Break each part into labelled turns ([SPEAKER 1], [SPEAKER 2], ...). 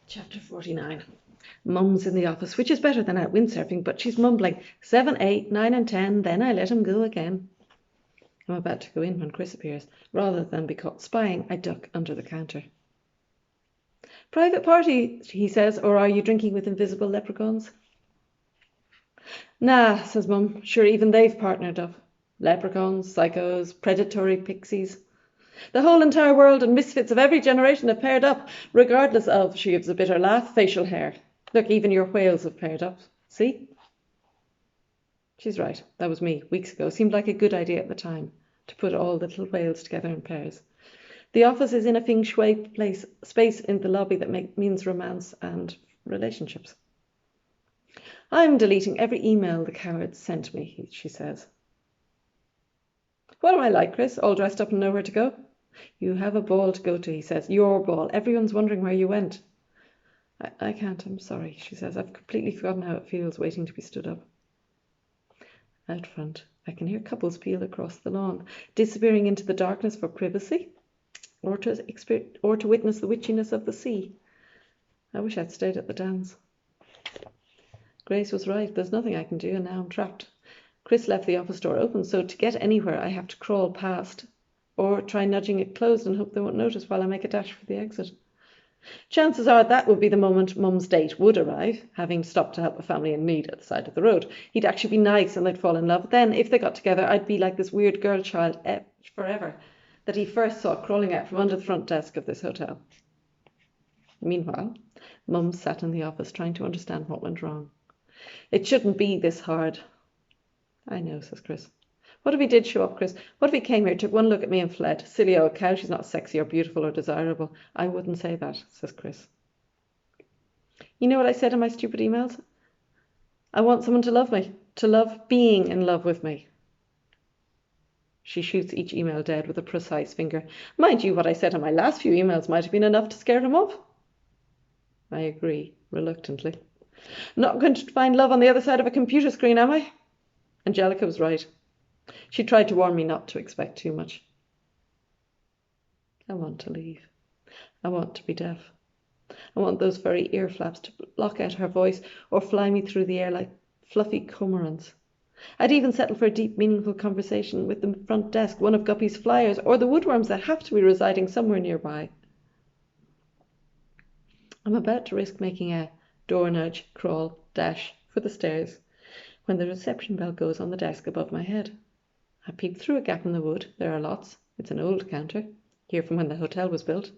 [SPEAKER 1] Chapter 49. Mum's in the office, which is better than out windsurfing, but she's mumbling 7, 8, 9 and 10, then I let him go again. I'm about to go in when Chris appears. Rather than be caught spying, I duck under the counter. Private party, he says, or are you drinking with invisible leprechauns? Nah, says Mum, sure even they've partnered up. Leprechauns, psychos, predatory pixies. The whole entire world and misfits of every generation have paired up, regardless of, she gives a bitter laugh, facial hair. Look, even your whales have paired up. See? She's right. That was me, weeks ago. Seemed like a good idea at the time, to put all the little whales together in pairs. The office is in a feng shui space in the lobby that means romance and relationships. I'm deleting every email the cowards sent me, she says. What am I like, Chris? All dressed up and nowhere to go? You have a ball to go to, he says. Your ball. Everyone's wondering where you went. I can't, I'm sorry, she says. I've completely forgotten how it feels waiting to be stood up. Out front, I can hear couples peel across the lawn, disappearing into the darkness for privacy, or to witness the witchiness of the sea. I wish I'd stayed at the dance. Grace was right. There's nothing I can do, and now I'm trapped. Chris left the office door open, so to get anywhere I have to crawl past, or try nudging it closed and hope they won't notice while I make a dash for the exit. Chances are that would be the moment Mum's date would arrive, having stopped to help a family in need at the side of the road. He'd actually be nice and they'd fall in love. Then, if they got together, I'd be like this weird girl child forever that he first saw crawling out from under the front desk of this hotel. Meanwhile, Mum sat in the office trying to understand what went wrong. It shouldn't be this hard. I know, says Chris. What if he did show up, Chris? What if he came here, took one look at me and fled? Silly old cow, she's not sexy or beautiful or desirable. I wouldn't say that, says Chris. You know what I said in my stupid emails? I want someone to love me, to love being in love with me. She shoots each email dead with a precise finger. Mind you, what I said in my last few emails might have been enough to scare him off. I agree, reluctantly. Not going to find love on the other side of a computer screen, am I? Angelica was right. She tried to warn me not to expect too much. I want to leave. I want to be deaf. I want those furry ear flaps to block out her voice or fly me through the air like fluffy cormorants. I'd even settle for a deep, meaningful conversation with the front desk, one of Guppy's flyers, or the woodworms that have to be residing somewhere nearby. I'm about to risk making a door nudge, crawl, dash for the stairs when the reception bell goes on the desk above my head. I peep through a gap in the wood. There are lots. It's an old counter, here from when the hotel was built.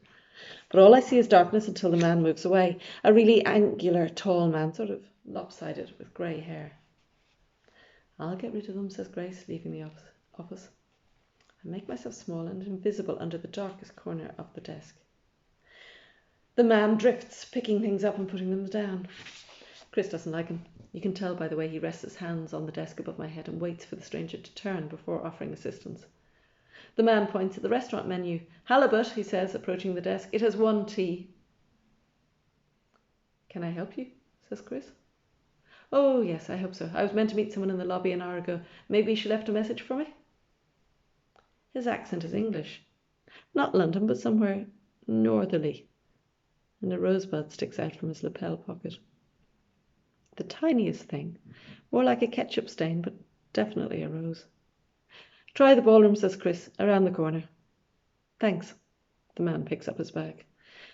[SPEAKER 1] But all I see is darkness until the man moves away. A really angular, tall man, sort of lopsided, with grey hair. I'll get rid of them, says Grace, leaving the office. I make myself small and invisible under the darkest corner of the desk. The man drifts, picking things up and putting them down. Chris doesn't like him. You can tell by the way he rests his hands on the desk above my head and waits for the stranger to turn before offering assistance. The man points at the restaurant menu. Halibut, he says, approaching the desk. It has 1 tea. Can I help you? Says Chris. Oh, yes, I hope so. I was meant to meet someone in the lobby an hour ago. Maybe she left a message for me? His accent is English. Not London, but somewhere northerly. And a rosebud sticks out from his lapel pocket. The tiniest thing, more like a ketchup stain, but definitely a rose. Try the ballroom, says Chris, around the corner. Thanks. The man picks up his bag.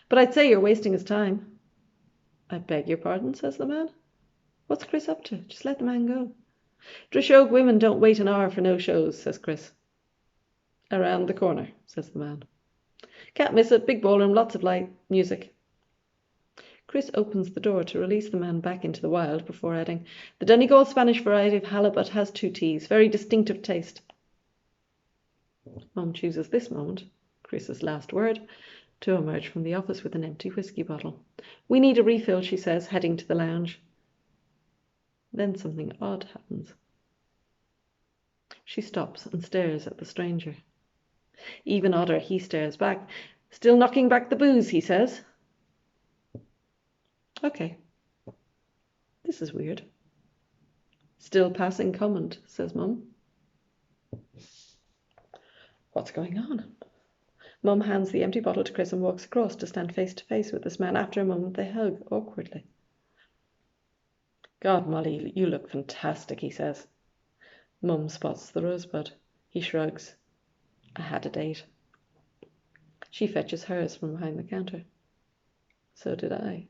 [SPEAKER 1] But I'd say you're wasting his time. I beg your pardon, says the man. What's Chris up to? Just let the man go. Drishog women don't wait an hour for no shows, says Chris. Around the corner, says the man. Can't miss it. Big ballroom, lots of light, music. Chris opens the door to release the man back into the wild before adding, the Donegal Spanish variety of halibut has 2 teas. Very distinctive taste. Mum chooses this moment, Chris's last word, to emerge from the office with an empty whiskey bottle. We need a refill, she says, heading to the lounge. Then something odd happens. She stops and stares at the stranger. Even odder, he stares back. Still knocking back the booze, he says. Okay. This is weird. Still passing comment, says Mum. What's going on? Mum hands the empty bottle to Chris and walks across to stand face to face with this man. After a moment, they hug awkwardly. God, Molly, you look fantastic, he says. Mum spots the rosebud. He shrugs. I had a date. She fetches hers from behind the counter. So did I.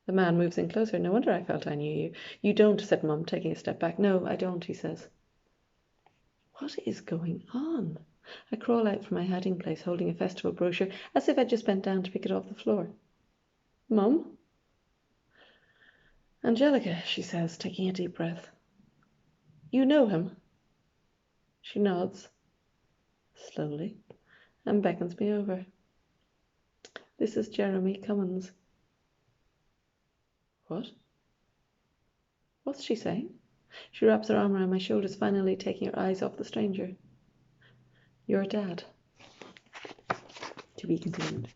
[SPEAKER 1] The man moves in closer. No wonder I felt I knew you. You don't, said Mum, taking a step back. No, I don't, he says. What is going on? I crawl out from my hiding place, holding a festival brochure, as if I'd just bent down to pick it off the floor. Mum? Angelica, she says, taking a deep breath. You know him? She nods, slowly, and beckons me over. This is Jeremy Cummins. What? What's she saying? She wraps her arm around my shoulders, finally taking her eyes off the stranger. Your dad. To be continued.